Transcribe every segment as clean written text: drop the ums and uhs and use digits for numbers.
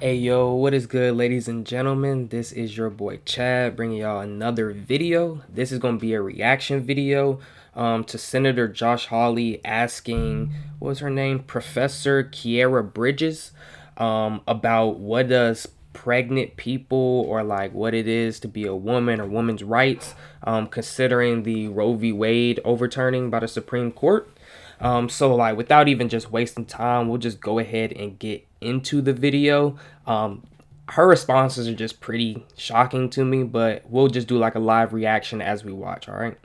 Hey yo, what is good, ladies and gentlemen? This is your boy Chad bringing y'all another video. This is going to be a reaction video to Senator Josh Hawley asking, what was her name? Professor Kiera Bridges about what does pregnant people or like what it is to be a woman or women's rights, considering the Roe v. Wade overturning by the Supreme Court. So like without even just wasting time, we'll just go ahead and get into the video. Her responses are just pretty shocking to me, but we'll just do like a live reaction as we watch, all right?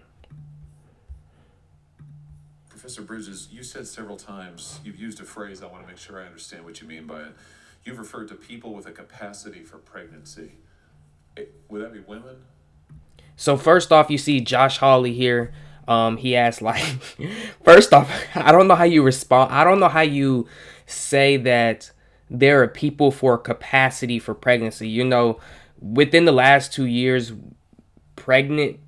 Professor Bridges, you said several times, you've used a phrase, I want to make sure I understand what you mean by it. You've referred to people with a capacity for pregnancy. Would that be women? So first off, you see Josh Hawley here. He asked like, first off, I don't know how you respond. I don't know how you say that there are people for capacity for pregnancy. You know, within the last 2 years, pregnant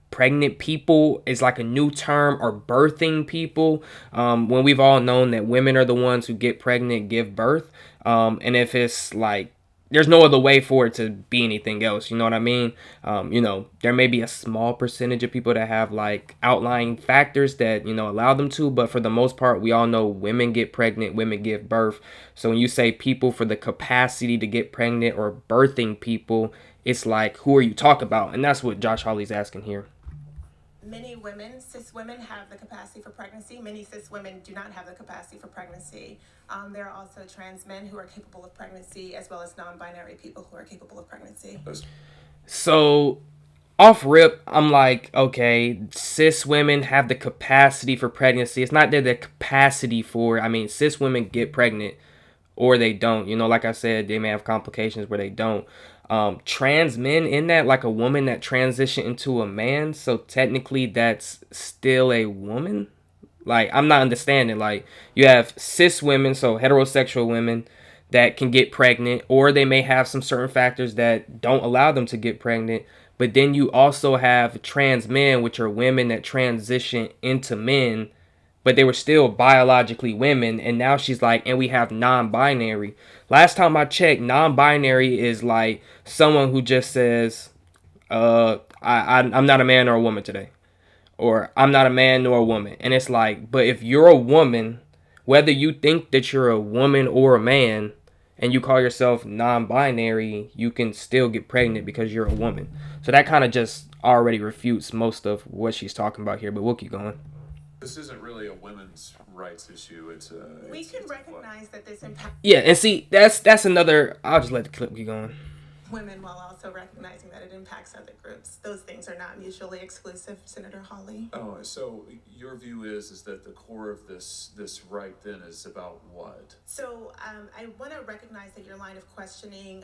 pregnant people is like a new term, or birthing people, when we've all known that women are the ones who get pregnant, give birth, and if it's like there's no other way for it to be anything else, you know what I mean? There may be a small percentage of people that have like outlying factors that allow them to, but for the most part we all know women get pregnant, women give birth. So when you say people for the capacity to get pregnant or birthing people, it's like, who are you talking about? And that's what Josh Hawley's asking here. Many women, cis women, have the capacity for pregnancy. Many cis women do not have the capacity for pregnancy. There are also trans men who are capable of pregnancy, as well as non-binary people who are capable of pregnancy. So off rip, I'm like, okay, cis women have the capacity for pregnancy. It's not that the capacity for, I mean, cis women get pregnant or they don't. Like I said, they may have complications where they don't. Trans men in that, like a woman that transitioned into a man, so technically that's still a woman. Like, I'm not understanding. Like, you have cis women, so heterosexual women that can get pregnant, or they may have some certain factors that don't allow them to get pregnant. But then you also have trans men, which are women that transition into men, but they were still biologically women. And now she's like, and we have non-binary. Last time I checked, non-binary is like someone who just says, I'm not a man or a woman today, or I'm not a man nor a woman. And it's like, but if you're a woman, whether you think that you're a woman or a man, and you call yourself non-binary, you can still get pregnant because you're a woman. So that kind of just already refutes most of what she's talking about here, but we'll keep going. This isn't really a women's rights issue. We can recognize that this impacts Yeah, and see, that's another. I'll just let the clip keep going. women while also recognizing that it impacts other groups. Those things are not mutually exclusive, Senator Hawley. Oh, so your view is that the core of this right then is about what? So I want to recognize that your line of questioning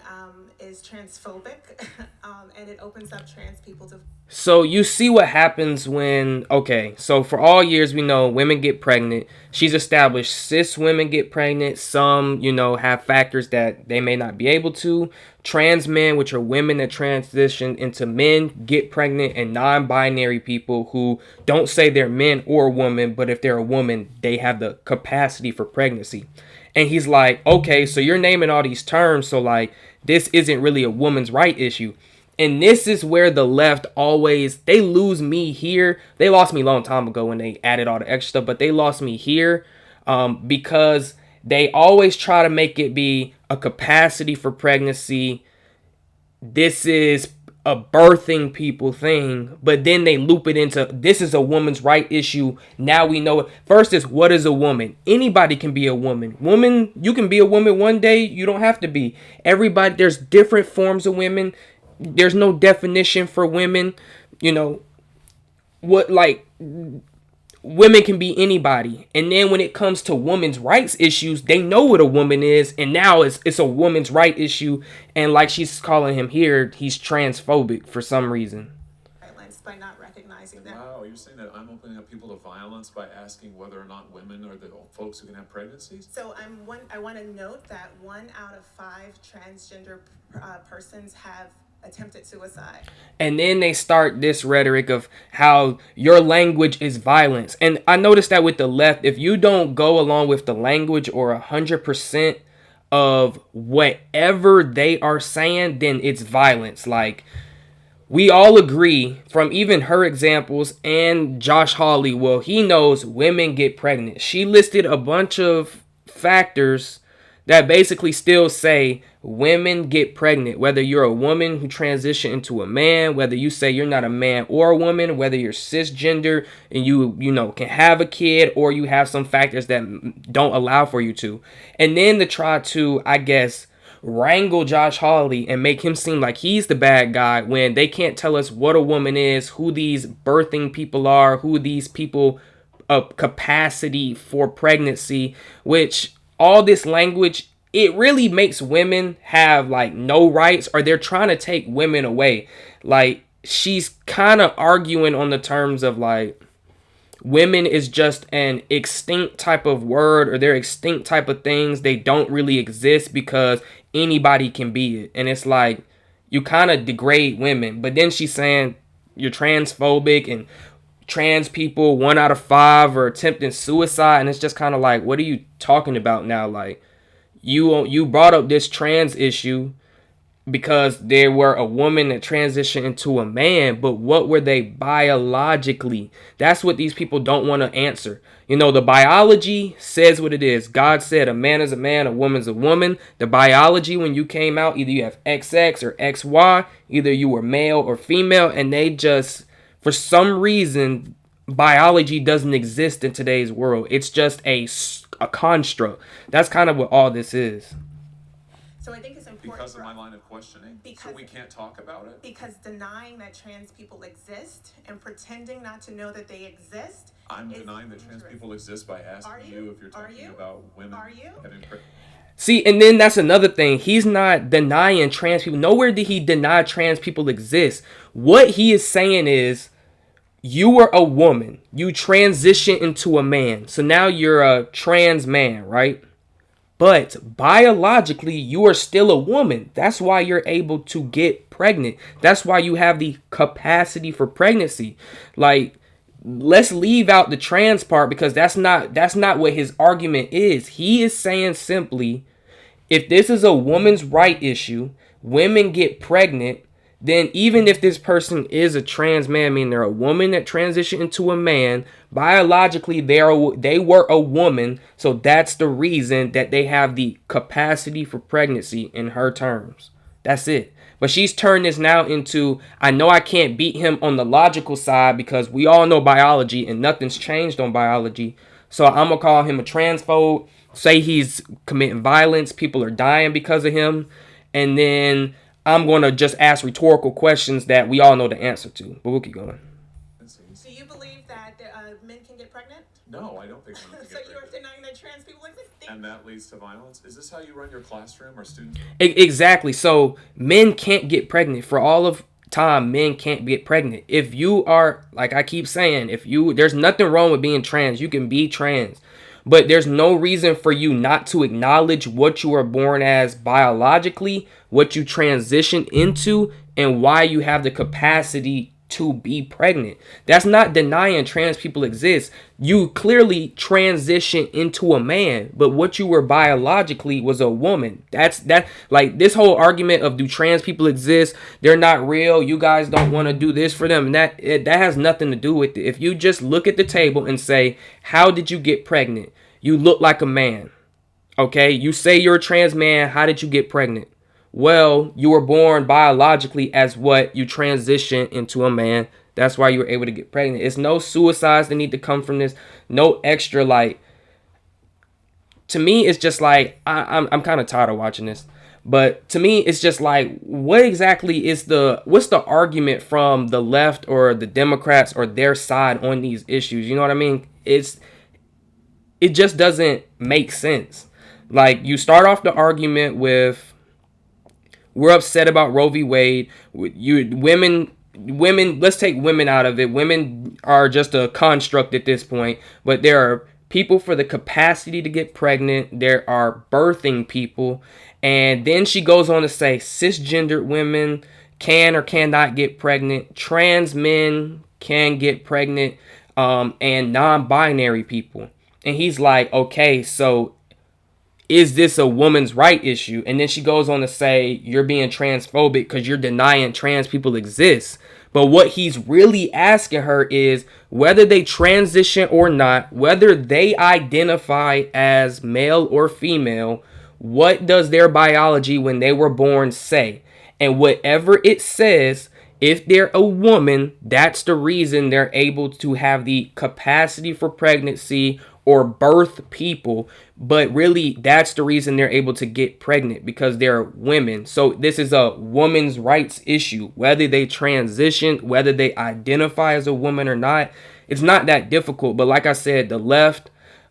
is transphobic, and it opens up trans people to. So you see what happens when, okay, so for all years we know women get pregnant. She's established cis women get pregnant. Some, have factors that they may not be able to. Trans men, which are women that transition into men, get pregnant, and non-binary people who don't say they're men or women, but if they're a woman, they have the capacity for pregnancy. And he's like, okay, so you're naming all these terms, so like this isn't really a woman's right issue. And this is where the left always, they lose me here. They lost me a long time ago when they added all the extra stuff, but they lost me here, because they always try to make it be a capacity for pregnancy. This is a birthing people thing, but then they loop it into this is a woman's right issue. Now we know it. First is, what is a woman? Anybody can be a woman. Woman, you can be a woman one day, you don't have to be. Everybody, there's different forms of women. There's no definition for women. What, like, women can be anybody. And then when it comes to women's rights issues, they know what a woman is, and now it's a woman's right issue. And like she's calling him here, he's transphobic for some reason. Violence by not recognizing that. Wow, you're saying that I'm opening up people to violence by asking whether or not women are the folks who can have pregnancies? So I want to note that 1 out of 5 transgender persons have attempted suicide. And then they start this rhetoric of how your language is violence. And I noticed that with the left, if you don't go along with the language or 100% of whatever they are saying, then it's violence. Like, we all agree from even her examples and Josh Hawley, well, he knows women get pregnant. She listed a bunch of factors that basically still say women get pregnant, whether you're a woman who transition into a man, whether you say you're not a man or a woman, whether you're cisgender and you know can have a kid, or you have some factors that don't allow for you to. And then to try to, I guess, wrangle Josh Hawley and make him seem like he's the bad guy when they can't tell us what a woman is, who these birthing people are, who these people of capacity for pregnancy, which all this language, it really makes women have like no rights, or they're trying to take women away. Like, she's kind of arguing on the terms of like women is just an extinct type of word, or they're extinct type of things. They don't really exist because anybody can be it. And it's like, you kind of degrade women. But then she's saying you're transphobic and trans people, 1 out of 5 are attempting suicide. And it's just kind of like, what are you talking about now? Like, you brought up this trans issue because there were a woman that transitioned into a man, but what were they biologically? That's what these people don't want to answer. You know, the biology says what it is. God said a man is a man, a woman's a woman. The biology, when you came out, either you have XX or XY, either you were male or female, and they just, for some reason, biology doesn't exist in today's world. It's just a construct. That's kind of what all this is. So I think it's important because of my line of questioning. So we can't talk about it. Because denying that trans people exist and pretending not to know that they exist. I'm denying that trans people exist by asking you if you're talking about women having pregnancy. See, and then that's another thing. He's not denying trans people. Nowhere did he deny trans people exist. What he is saying is, you were a woman. You transition into a man. So now you're a trans man, right? But biologically, you are still a woman. That's why you're able to get pregnant. That's why you have the capacity for pregnancy. Like, let's leave out the trans part, because that's not what his argument is. He is saying simply, if this is a woman's right issue, women get pregnant, then even if this person is a trans man, meaning they're a woman that transitioned into a man, biologically they were a woman, so that's the reason that they have the capacity for pregnancy in her terms. That's it. But she's turned this now into, I know I can't beat him on the logical side because we all know biology and nothing's changed on biology. So I'm going to call him a transphobe, say he's committing violence, people are dying because of him, and then I'm going to just ask rhetorical questions that we all know the answer to. But we'll keep going. Do you believe that men can get pregnant? No, I don't think men can get pregnant. So you're denying that trans people exist? And that leads to violence? Is this how you run your classroom or students? Exactly. So men can't get pregnant. For all of time, men can't get pregnant. If you are, like I keep saying, there's nothing wrong with being trans. You can be trans. But there's no reason for you not to acknowledge what you are born as biologically, what you transition into, and why you have the capacity to be pregnant. That's not denying trans people exist. You clearly transition into a man, but what you were biologically was a woman. Like this whole argument of, do trans people exist? They're not real. You guys don't want to do this for them. And that has nothing to do with it. If you just look at the table and say, how did you get pregnant? You look like a man. Okay? You say you're a trans man. How did you get pregnant? Well, you were born biologically as what you transition into a man. That's why you were able to get pregnant. It's no suicides that need to come from this. No extra, like, to me, it's just like, I'm kind of tired of watching this. But to me, it's just like, what exactly is what's the argument from the left or the Democrats or their side on these issues? You know what I mean? It just doesn't make sense. Like, you start off the argument with, we're upset about Roe v. Wade. Women, let's take women out of it. Women are just a construct at this point. But there are people for the capacity to get pregnant. There are birthing people. And then she goes on to say cisgendered women can or cannot get pregnant. Trans men can get pregnant. And non-binary people. And he's like, okay, so is this a woman's right issue? And then she goes on to say, you're being transphobic because you're denying trans people exist. But what he's really asking her is whether they transition or not, whether they identify as male or female, what does their biology when they were born say? And whatever it says, if they're a woman, that's the reason they're able to have the capacity for pregnancy or birth people. But really, that's the reason they're able to get pregnant, because they're women. So this is a woman's rights issue. Whether they transition, whether they identify as a woman or not, it's not that difficult. But like I said, the left,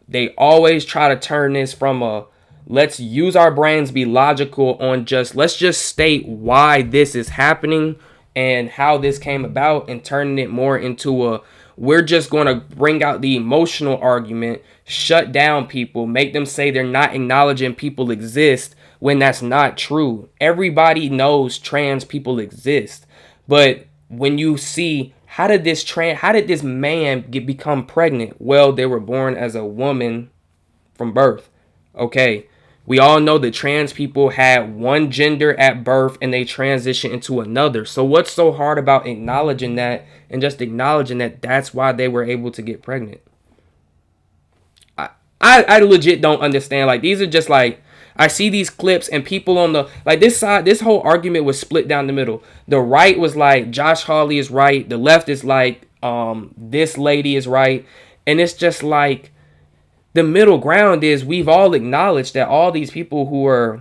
they always try to turn this from a let's use our brains, be logical on just let's just state why this is happening and how this came about, and turning it more into a we're just going to bring out the emotional argument, shut down people, make them say they're not acknowledging people exist when that's not true. Everybody knows trans people exist. But when you see how did this man become pregnant? Well, they were born as a woman from birth. Okay. We all know that trans people had one gender at birth and they transition into another. So what's so hard about acknowledging that and just acknowledging that that's why they were able to get pregnant? I legit don't understand. Like, these are just like, I see these clips and people on the, like, this side, this whole argument was split down the middle. The right was like, Josh Hawley is right. The left is like, this lady is right. And it's just like, the middle ground is we've all acknowledged that all these people who are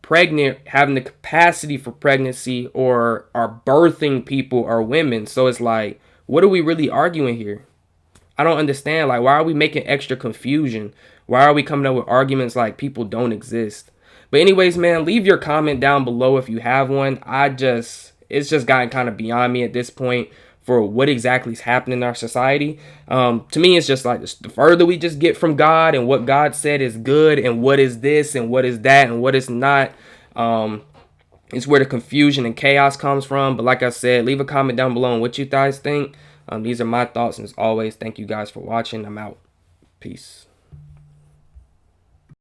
pregnant, having the capacity for pregnancy, or are birthing people are women. So it's like, what are we really arguing here? I don't understand. Like, why are we making extra confusion? Why are we coming up with arguments like people don't exist? But anyways, man, leave your comment down below if you have one. It's just gotten kind of beyond me at this point for what exactly is happening in our society. To me, it's just like the further we just get from God and what God said is good and what is this and what is that and what is not, it's where the confusion and chaos comes from. But like I said, leave a comment down below on what you guys think. These are my thoughts, and as always, thank you guys for watching. I'm out. Peace.